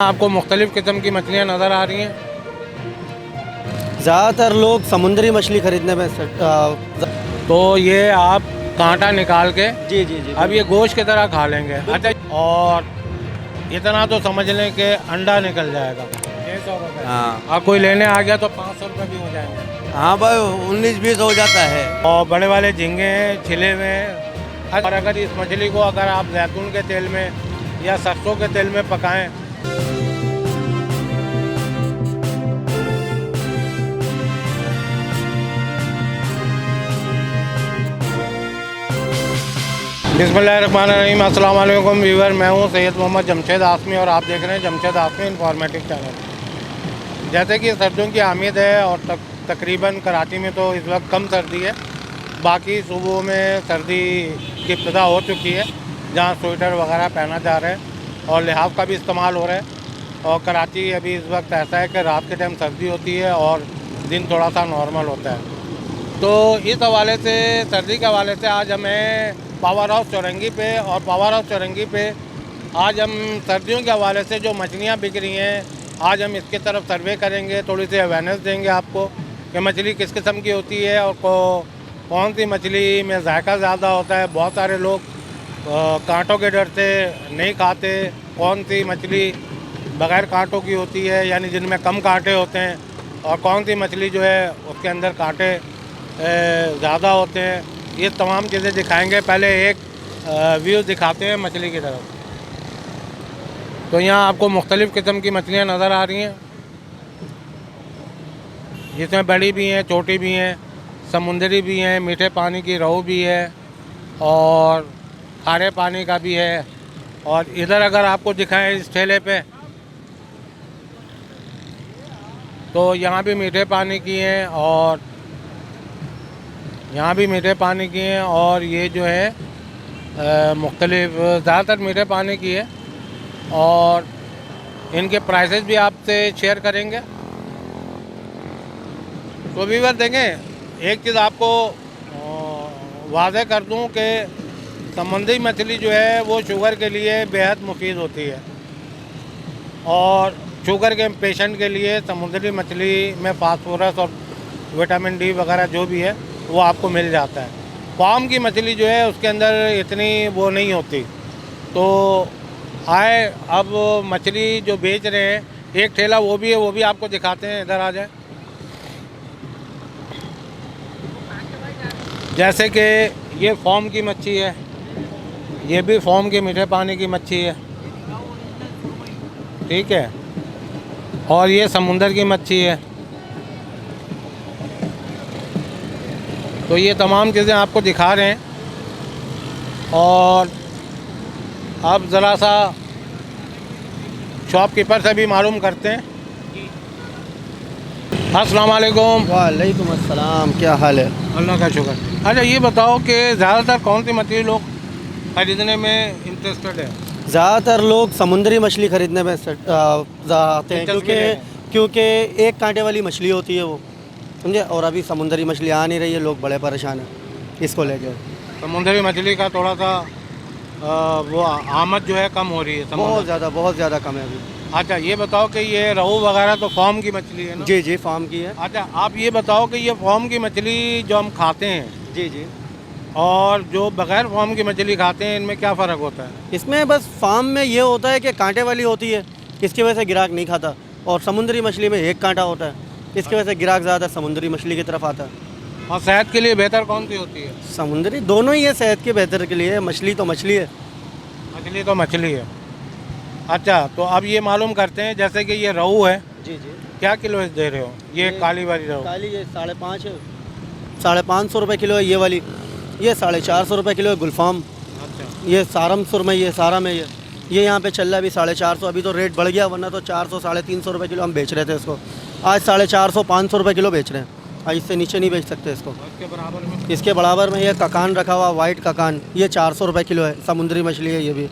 आपको मुख्तलिफ़ किस्म की मछलियाँ नज़र आ रही हैं। ज़्यादातर लोग समुद्री मछली खरीदने में तो ये आप कांटा निकाल के जी जी जी अब ये गोश्त की तरह खा लेंगे। अच्छा, और इतना तो समझ लें कि अंडा निकल जाएगा 600 रुपये। हाँ और कोई लेने आ गया तो 500 रुपये भी हो जाएंगे। हाँ भाई 19-20 हो जाता है। और बड़े वाले झींगे हैं, छिले हुए हैं। और अगर इस मछली को अगर आप जैतून के तेल में या सरसों के तेल में पकाएं बिस्मिल्लाहिर्रहमानिर्रहीम। अस्सलाम वालेकुम व्यूअर, मैं हूं सैयद मोहम्मद जमशेद आसमी और आप देख रहे हैं जमशेद आसमी इंफॉर्मेटिव चैनल। जैसे कि सर्दियों की आमद है और तकरीबन कराची में तो इस वक्त कम सर्दी है, बाकी सूबों में सर्दी की इब्तिदा हो चुकी है, जहां स्वेटर वगैरह पहना जा रहा है और लिहाफ का भी इस्तेमाल हो रहा है। और कराची अभी इस वक्त ऐसा है कि रात के टाइम सर्दी होती है और दिन थोड़ा सा नॉर्मल होता है। तो इस हवाले से, सर्दी के हवाले से आज हमें पावर हाउस चौरंगी पे और पावर हाउस चौरंगी पे आज हम सर्दियों के हवाले से जो मछलियाँ बिक रही हैं, आज हम इसके तरफ सर्वे करेंगे, थोड़ी सी अवेयरनेस देंगे आपको कि मछली किस किस्म की होती है और कौन सी मछली में जायका ज़्यादा होता है। बहुत सारे लोग कांटों के डर से नहीं खाते। कौन सी मछली बग़ैर कांटों की होती है, यानी जिनमें कम कांटे होते हैं, और कौन सी मछली जो है उसके अंदर कांटे ज़्यादा होते हैं। ये तमाम चीज़ें दिखाएंगे। पहले एक व्यू दिखाते हैं मछली की तरफ। तो यहाँ आपको मुख्तलिफ़ किस्म की मछलियाँ नज़र आ रही हैं, जिसमें बड़ी भी हैं, छोटी भी हैं, समुंदरी भी हैं, मीठे पानी की रोहू भी है और खारे पानी का भी है। और इधर अगर आपको दिखाएं इस ठेले पे, तो यहाँ भी मीठे पानी की हैं और यहाँ भी मीठे पानी की हैं, और ये जो है मुख्तलिफ ज़्यादातर मीठे पानी की है। और इनके प्राइसेस भी आपसे शेयर करेंगे। तो व्यूअर देखें, एक चीज़ आपको वाज़ेह कर दूं कि समुद्री मछली जो है वो शुगर के लिए बेहद मुफीद होती है, और शुगर के पेशेंट के लिए समुद्री मछली में फास्फोरस और विटामिन डी वगैरह जो भी है वो आपको मिल जाता है। फार्म की मछली जो है उसके अंदर इतनी वो नहीं होती। तो आए अब मछली जो बेच रहे हैं, एक ठेला वो भी है, वो भी आपको दिखाते हैं। इधर आ जाए। जैसे कि ये फार्म की मच्छी है, ये भी फार्म की मीठे पानी की मच्छी है, ठीक है। और ये समुंदर की मच्छी है। तो ये तमाम चीज़ें आपको दिखा रहे हैं। और अब ज़रा सा शॉपकीपर से भी मालूम करते हैं। अस्सलाम वालेकुम। वालेकुम अस्सलाम, क्या हाल है? अल्लाह का शुक्र। अच्छा, ये बताओ कि ज़्यादातर कौन सी मछली लोग ख़रीदने में इंटरेस्टेड है? ज़्यादातर लोग समुद्री मछली खरीदने में आते हैं, क्योंकि एक कांटे वाली मछली होती है वो, समझे। और अभी समुद्री मछली आ नहीं रही है, लोग बड़े परेशान हैं इसको लेकर। समुद्री मछली का थोड़ा सा वो आमद जो है कम हो रही है, बहुत ज़्यादा कम है अभी। अच्छा, ये बताओ कि ये रोहू वगैरह तो फार्म की मछली है ना? जी जी, फार्म की है। अच्छा, आप ये बताओ कि ये फार्म की मछली जो हम खाते हैं, जी जी, और जो बगैर फार्म की मछली खाते हैं, इनमें क्या फ़र्क होता है? इसमें बस फार्म में ये होता है कि कांटे वाली होती है, इसकी वजह से ग्राहक नहीं खाता। और समुद्री मछली में एक कांटा होता है, इसकी वजह से ग्राहक ज़्यादा समुद्री मछली की तरफ आता है। और सेहत के लिए बेहतर कौन सी होती है? समुद्री दोनों ही है, सेहत के बेहतर के लिए। मछली तो मछली है। मछली तो मछली है। अच्छा, तो अब ये मालूम करते हैं, जैसे कि ये रोहू है, जी जी, क्या किलो दे रहे हो? ये काली वाली रोहू काली ये 550 है, 550 रुपये किलो है ये वाली। ये 450 रुपये किलो है गुलफाम। अच्छा, ये सारमसुर में, ये सारा में, ये यहाँ पे चल रहा है अभी 450। अभी तो रेट बढ़ गया, वरना तो 400 350 रुपये किलो हम बेच रहे थे इसको। आज 450 500 रुपये किलो बेच रहे हैं। आज इससे नीचे नहीं बेच सकते इसको। इसके बराबर में ये ककान रखा हुआ, वाइट ककान, ये 400 रुपये किलो है, समुद्री मछली है ये भी।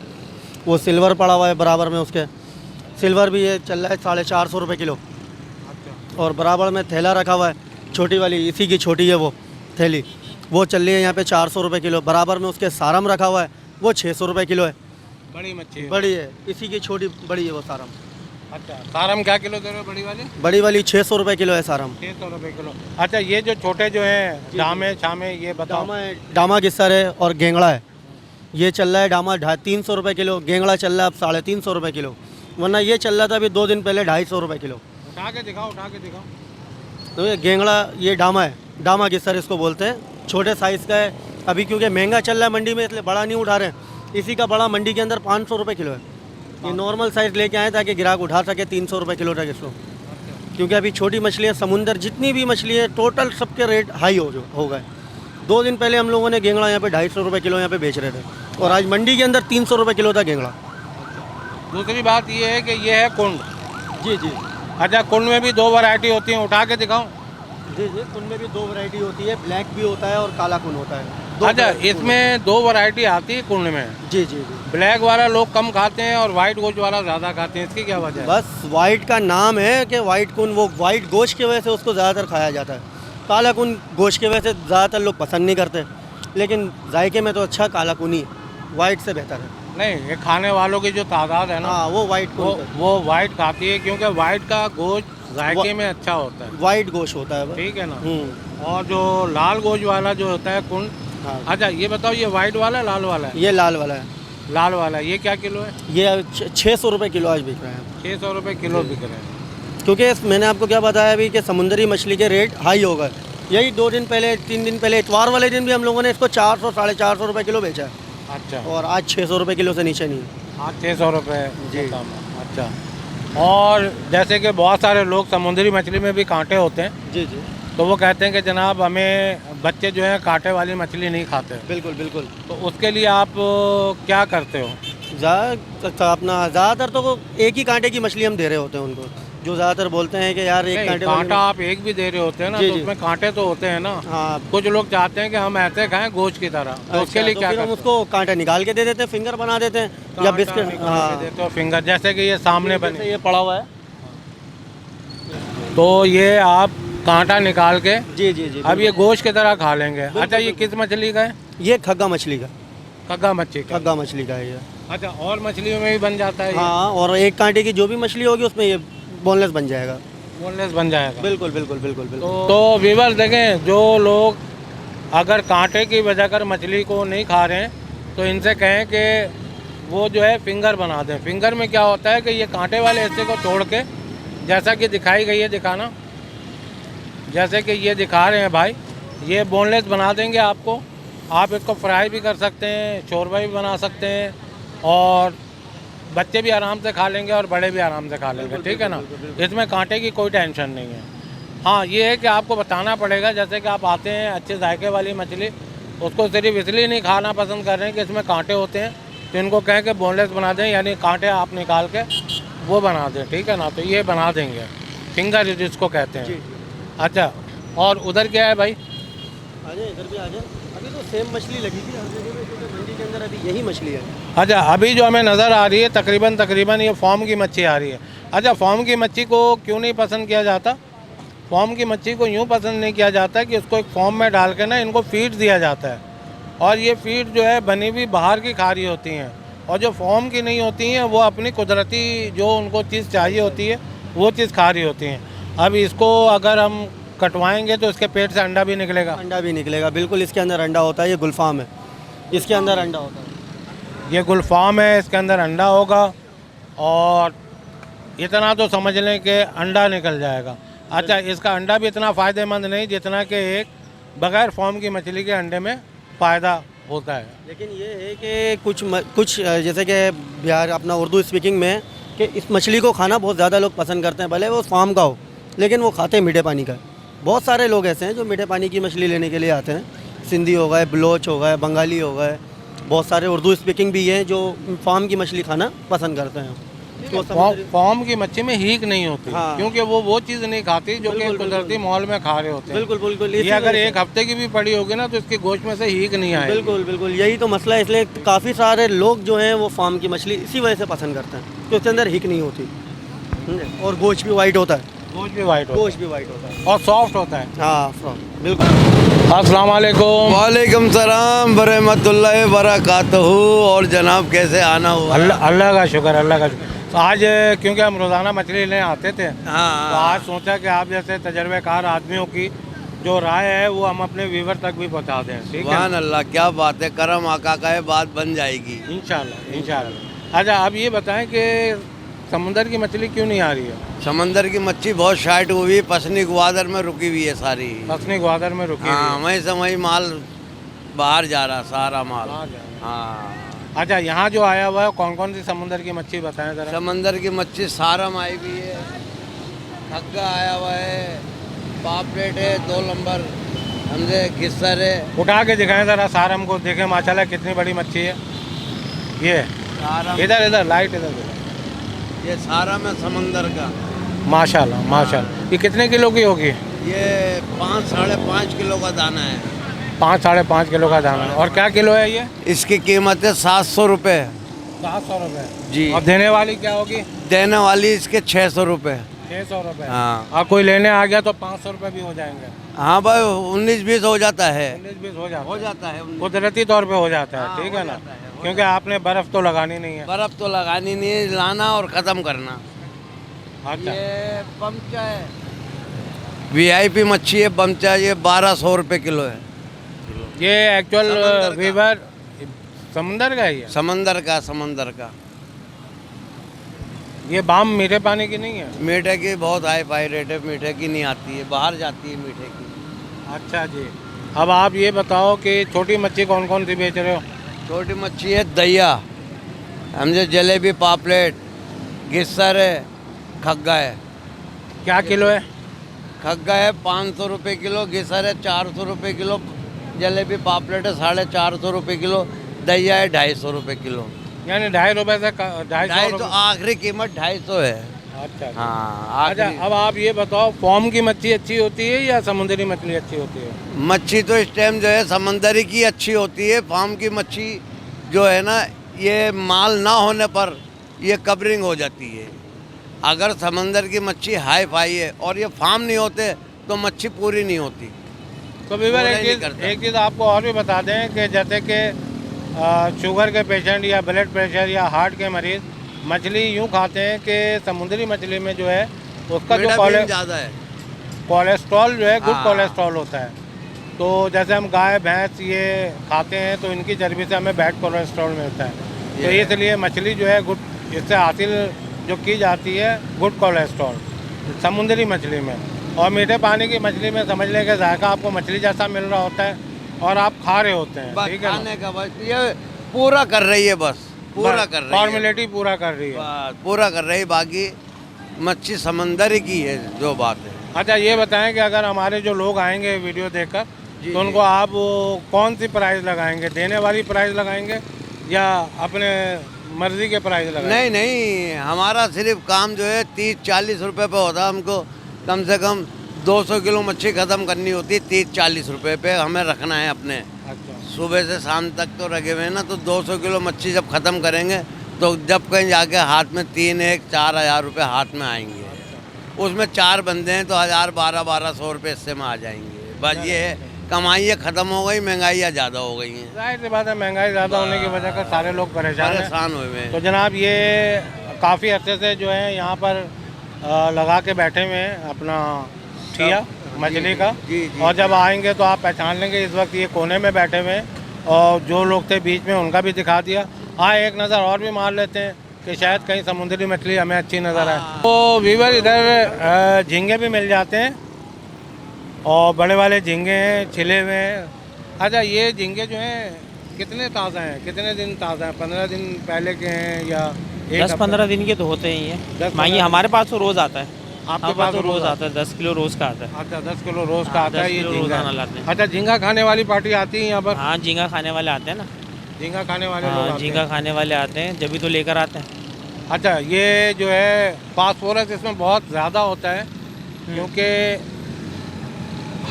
वो सिल्वर पड़ा हुआ है बराबर में, उसके सिल्वर भी ये चल रहा है 450 रुपये किलो। अच्छा। और बराबर में थैला रखा हुआ है, छोटी वाली, इसी की छोटी है वो थैली, वो चल रही है यहाँ पे 400 रुपये किलो। बराबर में उसके सारम रखा हुआ है, वो 600 रुपये किलो है। बड़ी मच्छी है। बड़ी है, इसी की छोटी बड़ी है वो सारम। अच्छा, सारम क्या किलो दे रहे हो बड़ी वाली? बड़ी वाली 600 रुपये किलो है सारम। 600 रुपये किलो। अच्छा, ये जो छोटे जो हैं डामे छामे, ये बताओ। डामा गिस्सर है और गेंगड़ा है। ये चल रहा है डामा 350 रुपये किलो, गेंगड़ा चल रहा है अब 350 रुपये किलो, वरना ये चल रहा था अभी 2 दिन पहले 250 रुपये किलो। उठा के दिखाओ, उठा के दिखाओ। तो ये गेंगड़ा, ये डामा है, डामा गिस्सर इसको बोलते हैं, छोटे साइज़ का है। अभी क्योंकि महंगा चल रहा है मंडी में, इसलिए बड़ा नहीं उठा रहे हैं। इसी का बड़ा मंडी के अंदर 500 रुपये किलो है। ये नॉर्मल साइज़ लेके आए ताकि ग्राहक उठा सके 300 रुपये किलो तक इसको, क्योंकि अभी छोटी मछली है, समुंदर जितनी भी मछली है टोटल सबके रेट हाई हो गए। 2 दिन पहले हम लोगों ने गेंगड़ा यहाँ पे 250 रुपये किलो यहाँ पे बेच रहे थे, और आज मंडी के अंदर 300 रुपये किलो था गेंगड़ा। दूसरी बात ये है कि ये है कुंड। जी जी अच्छा, कुंड में भी 2 वैरायटी होती हैं, उठा के दिखाओ। जी जी, कुंड में भी 2 वैरायटी होती है, ब्लैक भी होता है और काला कुंड होता है। अच्छा, इसमें 2 वैरायटी आती है कुंड में। जी जी जी। ब्लैक वाला लोग कम खाते हैं और वाइट गोश्त वाला ज़्यादा खाते हैं, इसकी क्या वजह है? बस वाइट का नाम है कि वाइट कुंड, वो वाइट गोश्त की वजह से उसको ज़्यादातर खाया जाता है। काला कुंड गोश्त की वजह से ज़्यादातर लोग पसंद नहीं करते, लेकिन जायके में तो अच्छा काला कुंड ही वाइट से बेहतर है। नहीं, ये खाने वालों की जो तादाद है ना, हाँ, वो वाइट वो वाइट खाती है, क्योंकि वाइट का गोश्त जायके में अच्छा होता है, वाइट गोश्त होता है। ठीक है ना। और जो लाल गोश्त वाला जो होता है कुंड। हाँ। अच्छा, ये बताओ, ये वाइट वाला है लाल वाला है? ये लाल वाला है। लाल वाला, ये क्या किलो है? ये 600 रुपये किलो आज बिक रहे हैं। 600 रुपये किलो बिक रहे हैं। क्योंकि मैंने आपको क्या बताया अभी कि समुंदरी मछली के रेट हाई हो गए। यही 2 दिन पहले, 3 दिन पहले, इतवार वाले दिन भी हम लोगों ने इसको 400 450 रुपये किलो बेचा है। अच्छा, और आज 600 रुपये किलो से नीचे नहीं है। हाँ, 600 रुपये जी। अच्छा, और जैसे कि बहुत सारे लोग समुद्री मछली में भी कांटे होते हैं, जी जी, तो वो कहते हैं कि जनाब हमें बच्चे जो हैं कांटे वाली मछली नहीं खाते, बिल्कुल बिल्कुल। तो उसके लिए आप क्या करते हो? ज़्यादातर तो एक ही कांटे की मछली हम दे रहे होते हैं उनको, जो ज़्यादातर बोलते हैं कि यार एक कांटे कांटा आप एक भी दे रहे होते हैं ना, जी, तो जी। उसमें कांटे तो होते हैं ना। हाँ, कुछ लोग चाहते हैं कि हम ऐसे खाएं गोश्त की तरह, तो उसके लिए तो क्या फिर हम करते उसको कांटा निकाल के दे देते हैं, फिंगर बना देते हैं या कांटा बिस्किट। निकाल के हाँ, देते हो फिंगर, जैसे कि ये सामने बने, ये पड़ा हुआ है। तो ये आप कांटा निकाल के जी जी जी। अब ये गोश्त की तरह खा लेंगे। अच्छा, ये किस मछली का है? ये खग्गा मछली का, कग्गा मच्छी का। खग्गा मछली का है ये। अच्छा, और मछलियों में भी बन जाता है ये? हाँ, और एक कांटे की जो भी मछली होगी उसमें ये बोनलेस बन जाएगा। बोनलेस बन जाएगा। बिल्कुल बिल्कुल बिल्कुल बिल्कुल। तो व्यूअर्स देखें, जो लोग अगर कांटे की वजह कर मछली को नहीं खा रहे हैं, तो इनसे कहें कि वो जो है फिंगर बना दें। फिंगर में क्या होता है कि ये कांटे वाले हिस्से को तोड़ के, जैसा कि दिखाई गई है, दिखाना, जैसे कि ये दिखा रहे हैं भाई, ये बोनलेस बना देंगे आपको। आप इसको फ्राई भी कर सकते हैं, शोरबा भी बना सकते हैं, और बच्चे भी आराम से खा लेंगे और बड़े भी आराम से खा लेंगे, ठीक है ना। इसमें कांटे की कोई टेंशन नहीं है। हाँ, ये है कि आपको बताना पड़ेगा, जैसे कि आप आते हैं अच्छे जायके वाली मछली, उसको सिर्फ इसलिए नहीं खाना पसंद कर रहे हैं कि इसमें कांटे होते हैं, तो इनको कहें कि बोनलेस बना दें, यानी कांटे आप निकाल के वो बना दें, ठीक है ना। तो ये बना देंगे, फिंगर जिसको कहते हैं। अच्छा, और उधर क्या है भाई? आ जाए, इधर भी आ जाए। अभी तो सेम मछली लगी थी हर जगह पे, क्योंकि मंडी के अंदर अभी यही मछली है। अच्छा, अभी जो हमें नज़र आ रही है तकरीबन ये फॉर्म की मच्छी आ रही है। अच्छा, फॉर्म की मच्छी को क्यों नहीं पसंद किया जाता? फॉर्म की मच्छी को यूँ पसंद नहीं किया जाता कि उसको एक फॉर्म में डाल के ना इनको फीड दिया जाता है, और ये फीड जो है बनी हुई बाहर की खा रही होती हैं, और जो फॉर्म की नहीं होती हैं वो अपनी कुदरती जो उनको चीज़ चाहिए होती है वो चीज़ खा रही होती हैं। अब इसको अगर हम कटवाएंगे तो इसके पेट से अंडा भी निकलेगा। अंडा भी निकलेगा, बिल्कुल। इसके अंदर अंडा होता है, ये गुलफाम है, इसके अंदर अंडा होता है। ये गुलफाम है, इसके अंदर अंडा होगा, और इतना तो समझ लें कि अंडा निकल जाएगा। अच्छा, इसका अंडा भी इतना फ़ायदेमंद नहीं जितना कि एक बग़ैर फॉर्म की मछली के अंडे में फ़ायदा होता है। लेकिन ये है कि कुछ जैसे कि बिहार अपना उर्दू स्पीकिंग में कि इस मछली को खाना बहुत ज़्यादा लोग पसंद करते हैं, भले वो फार्म का हो, लेकिन वो खाते हैं मीठे पानी का। बहुत सारे लोग ऐसे हैं जो मीठे पानी की मछली लेने के लिए आते हैं। सिंधी हो गए, बलोच हो गए, बंगाली हो गए, बहुत सारे उर्दू स्पीकिंग भी हैं जो फार्म की मछली खाना पसंद करते हैं। तो फॉर्म की मच्छी में हीक नहीं होती। हाँ। क्योंकि वो चीज़ नहीं खाती जो कि कुदरती माहौल में खा रहे होते हैं। बिल्कुल बिल्कुल। ये अगर एक हफ्ते की भी पड़ी होगी ना तो इसके गोश्त में से हीक नहीं आएगी। बिल्कुल बिल्कुल, यही तो मसला है। इसलिए काफ़ी सारे लोग जो हैं वो फार्म की मछली इसी वजह से पसंद करते हैं, तो उसके अंदर हिक नहीं होती, और गोश्त भी वाइट होता है। गोश्त भी वाइट होता गोश्त भी वाइट होता है है और सॉफ्ट होता है। हाँ, बिल्कुल। अस्सलाम वालेकुम। वालेकुम सलाम बरहमतुल्लाहि बरकातहू। और जनाब कैसे आना हुआ? अल्लाह का शुक्र, अल्लाह का शुक्र। आज क्योंकि हम रोज़ाना मछली लेने आते थे, तो हाँ आज सोचा कि आप जैसे तजर्बेकार आदमियों की जो राय है वो हम अपने व्यूवर तक भी पहुंचा दें। ठीक है, सुभान अल्लाह, क्या बात है, करम आका का है, बात बन जाएगी। इंशाल्लाह इंशाल्लाह। अच्छा, अब ये बताएं कि समुंदर की मछली क्यों नहीं आ रही है? समंदर की मच्छी बहुत शार्ट हुई है, पसनी ग्वादर में रुकी हुई है सारी। पसनी ग्वादर में रुकी हुई हाँ, है। वहीं से वहीं माल बाहर जा रहा, सारा माल। आ जाए। हाँ, अच्छा, यहाँ जो आया हुआ है कौन कौन सी समुंदर की मच्छी बताएं ज़रा। समंदर की मच्छी सारम आई हुई है, खग्गा आया हुआ है, पापलेट है 2 नंबर, हमसे घिस्सर है। उठा के दिखाएं ज़रा सारम को, देखें माशाल्लाह कितनी बड़ी मच्छी है। ये सारम, इधर इधर लाइट इधर ये सारम है समंदर का। माशाल्लाह माशाल्लाह। ये कितने किलो की होगी? ये 5 साढ़े 5 किलो का दाना है। 5 साढ़े 5 किलो का दाना है। और क्या किलो है ये? इसकी कीमत है 700 रुपये 700 रुपये जी। और देने वाली क्या होगी? देने वाली इसके 600 रुपये। 600 रुपये। हाँ और कोई लेने आ गया तो 500 रुपये भी हो जाएंगे। हाँ भाई, 19-20 हो जाता है। 19-20 हो जाता है। जाता है, कुदरती तौर पे हो जाता है। हाँ, ठीक हो है ना, जाता है, हो क्योंकि आपने बर्फ़ तो लगानी नहीं है। बर्फ तो लगानी नहीं है, लाना और ख़त्म करना। अच्छा, ये बमचा है, वीआईपी मच्छी है बमचा, ये 1200 रुपये किलो है। ये एक्चुअल समंदर का। वीवर समंदर का ही है। समंदर का, समंदर का। ये बाम मीठे पानी की नहीं है? मीठे की बहुत हाई फाई रेट है, मीठे की नहीं आती है, बाहर जाती है मीठे की। अच्छा जी। अब आप ये बताओ कि छोटी मच्छी कौन कौन सी बेच रहे हो? छोटी मच्छी है दैया, हमसे जलेबी, पापलेट, घिस्सर है, खग्गा है। क्या किलो है? खग्गा है 500 रुपये किलो, घिसर है 400 रुपये किलो, जलेबी पापलेट है 450 रुपये किलो, दैया है 250 रुपये किलो। यानी 2.5 रुपये से 250 250 रुपये। आखिरी कीमत 250 है। अच्छा जी। हाँ, अच्छा, आखिरी अब आप ये बताओ फॉर्म की मच्छी अच्छी होती है या समुद्री मछली अच्छी होती है? मच्छी तो इस टाइम जो है समंदरी की अच्छी होती है। फार्म की मच्छी जो है ना, ये माल ना होने पर ये कवरिंग हो जाती है। अगर समंदर की मच्छी हाई फाई है और ये फार्म नहीं होते तो मच्छी पूरी नहीं होती। तो विवर पूरा ही नहीं करता। एक चीज़ आपको और भी बता दें कि जैसे कि शुगर के पेशेंट या ब्लड प्रेशर या हार्ट के मरीज़ मछली यूँ खाते हैं कि समुद्री मछली में जो है उसका जो ज़्यादा है, कोलेस्ट्रॉल जो है गुड हाँ। कोलेस्ट्रॉल होता है। तो जैसे हम गाय भैंस ये खाते हैं तो इनकी चर्बी से हमें बैड कोलेस्ट्रॉल मिलता है। तो ये इसलिए मछली जो है गुड, इससे हासिल जो की जाती है गुड कोलेस्ट्रॉल समुद्री मछली में। और मीठे पानी की मछली में समझ लें कि जायका आपको मछली जैसा मिल रहा होता है और आप खा रहे होते हैं। बस ठीक है ना? खाने का बस ये पूरा कर रही है, बस पूरा कर रही है, फॉर्मेलिटी पूरा कर रही है। बस पूरा कर रही है। बाकी मच्छी समंदर की है जो बात है। अच्छा, ये बताएं कि अगर हमारे जो लोग आएंगे वीडियो देखकर जी, तो उनको आप वो कौन सी प्राइस लगाएंगे? देने वाली प्राइस लगाएंगे या अपने मर्जी के प्राइस लगाएंगे? नहीं नहीं, हमारा सिर्फ काम जो है 30-40 रुपए पे होता है। हमको कम से कम 200 किलो मच्छी ख़त्म करनी होती है। 30-40 रुपए पे हमें रखना है अपने। अच्छा, सुबह से शाम तक तो रखे हुए हैं ना, तो 200 किलो मच्छी जब ख़त्म करेंगे तो जब कहीं जाके हाथ में 4,000 रुपये हाथ में आएंगे। उसमें 4 बंदे हैं तो 1,000-1,200 रुपये इससे में आ जाएंगे। बस ये है, कमाइयाँ ख़त्म हो गई, महंगाइयाँ ज़्यादा हो गई हैं, जाहिर सी बात है महंगाई ज़्यादा होने की वजह से सारे लोग परेशान हैं। परेशान हुए हुए हैं। तो जनाब ये काफ़ी अर्से से जो है यहाँ पर लगा के बैठे हुए हैं अपना ठिया मछली का। जी, जी। और जब आएंगे तो आप पहचान लेंगे। इस वक्त ये कोने में बैठे हुए हैं और जो लोग थे बीच में उनका भी दिखा दिया। हाँ, एक नज़र और भी मार लेते हैं कि शायद कहीं समुद्री मछली हमें अच्छी नज़र आए। तो वीवर इधर झींगे भी मिल जाते हैं और बड़े वाले झींगे हैं, छिले हुए हैं। अच्छा, ये झींगे जो हैं कितने ताज़ा हैं, कितने दिन ताज़ा हैं? 15 दिन पहले के हैं या 10-15 दिन के तो होते ही हैं। 10-15 मांगी हमारे पास तो रोज़ आता है। आपके हमारे पास तो रोज़ आता है, 10 किलो रोज़ का आता है। अच्छा, 10 किलो रोज़ का हाँ, आता है 10 ये किलो झींगा। रोज़ाना लाते हैं। अच्छा, झींगा खाने वाली पार्टी आती है यहाँ पर? हाँ, झींगा खाने वाले आते हैं ना। झींगा खाने वाले लोग हाँ, आते हैं। झींगा खाने वाले आते हैं, जब भी तो लेकर आते हैं। अच्छा, ये जो है फास्फोरस इसमें बहुत ज़्यादा होता है क्योंकि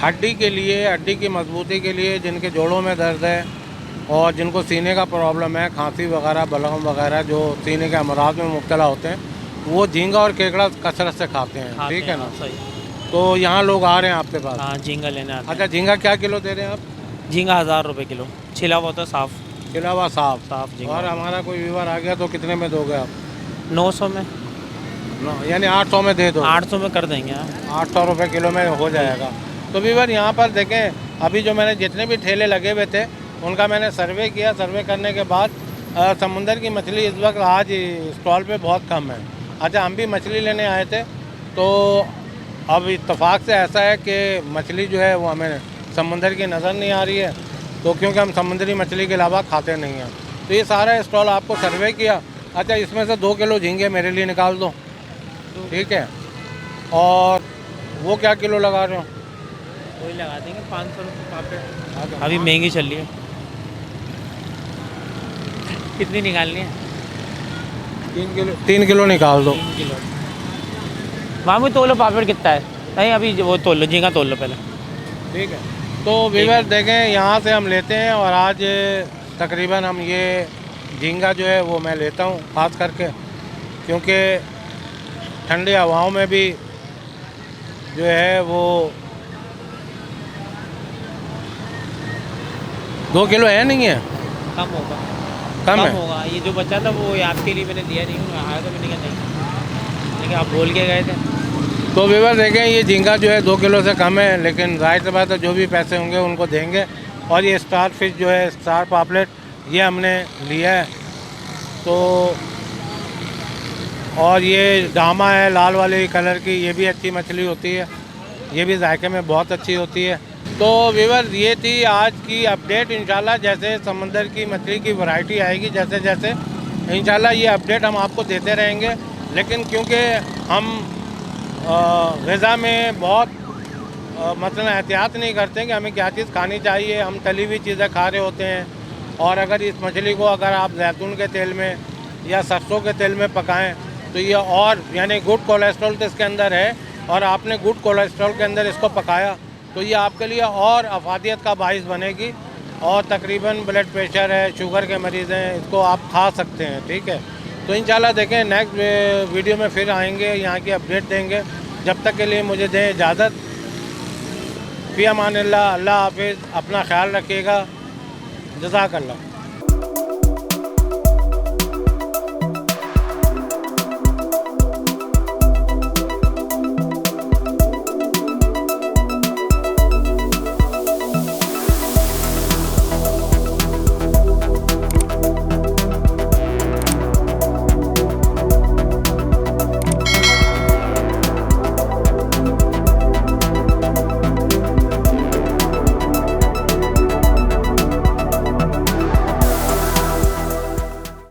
हड्डी के लिए, हड्डी की मजबूती के लिए, जिनके जोड़ों में दर्द है और जिनको सीने का प्रॉब्लम है, खांसी वगैरह, बलगम वगैरह, जो सीने के अमराज में मुब्तला होते हैं, वो झींगा और केकड़ा कसरत से खाते हैं। ठीक है ना? सही। तो यहाँ लोग आ रहे हैं आपके पास? हाँ, झींगा लेने आते अच्छा, झींगा क्या किलो दे रहे हैं आप? हैं। झींगा 1000 रुपये किलो, छिला हुआ होता है साफ। छिला हुआ साफ। साफ झींगा। और हमारा कोई व्यूअर आ गया तो कितने में दोगे आप? 900 में, यानी 800 में दे दो। 800 में कर देंगे हाँ। 800 रुपये किलो में हो जाएगा। तो व्यूअर यहाँ पर देखें, अभी जो मैंने जितने भी ठेले लगे हुए थे उनका मैंने सर्वे किया। सर्वे करने के बाद समुंदर की मछली इस वक्त आज स्टॉल पे बहुत कम है। अच्छा, हम भी मछली लेने आए थे, तो अब इत्तेफाक से ऐसा है कि मछली जो है वो हमें समुंदर की नज़र नहीं आ रही है, तो क्योंकि हम समुद्री मछली के अलावा खाते नहीं हैं। तो ये सारा स्टॉल आपको सर्वे किया। अच्छा, इसमें से 2 किलो झींगे मेरे लिए निकाल दो, ठीक है। और वो क्या किलो लगा रहे हो? वही लगा देंगे 500 रुपये पापड़। अभी महंगी चल रही है। कितनी निकालनी है? 3 किलो निकाल दो। 3 किलो। मामू तोलो पापड़ कितना है? नहीं अभी वो तोल लो, झींगा तोल लो पहले। ठीक है। तो व्यूअर देखें, यहाँ से हम लेते हैं और आज तकरीबन हम ये झींगा जो है वो मैं लेता हूँ खास करके, क्योंकि ठंडी हवाओं में भी जो है वो 2 किलो है नहीं है, कम होगा, कम है। होगा। ये जो बचा था वो आपके लिए मैंने दिया नहीं, आया तो मैंने कहा नहीं, लेकिन आप बोल के गए थे। तो व्यूअर देखें, ये झींगा जो है 2 किलो से कम है, लेकिन जाहिर सी बात है जो भी पैसे होंगे उनको देंगे। और ये स्टार फिश जो है, स्टार पापलेट, ये हमने लिया है। तो और ये डामा है लाल वाले कलर की, ये भी अच्छी मछली होती है, ये भी जायके में बहुत अच्छी होती है। तो व्यूअर ये थी आज की अपडेट। इंशाल्लाह जैसे समंदर की मछली की वैरायटी आएगी, जैसे जैसे इंशाल्लाह ये अपडेट हम आपको देते रहेंगे। लेकिन क्योंकि हम ग़िज़ा में बहुत मतलब एहतियात नहीं करते हैं कि हमें क्या चीज़ खानी चाहिए, हम तली हुई चीज़ें खा रहे होते हैं। और अगर इस मछली को अगर आप जैतून के तेल में या सरसों के तेल में पकाएं तो ये और यानी गुड कोलेस्ट्रॉल तो इसके अंदर है, और आपने गुड कोलेस्ट्रॉल के अंदर इसको पकाया तो ये आपके लिए और अफादियत का बाइस बनेगी। और तकरीबन ब्लड प्रेशर है, शुगर के मरीज़ हैं, इसको आप खा सकते हैं, ठीक है। तो इंशाल्लाह देखें, नेक्स्ट वीडियो में फिर आएंगे, यहाँ की अपडेट देंगे। जब तक के लिए मुझे दें इजाज़त। फ़ी अमानिल्लाह, अल्लाह हाफिज़, अपना ख्याल रखिएगा। जज़ाकल्लाह।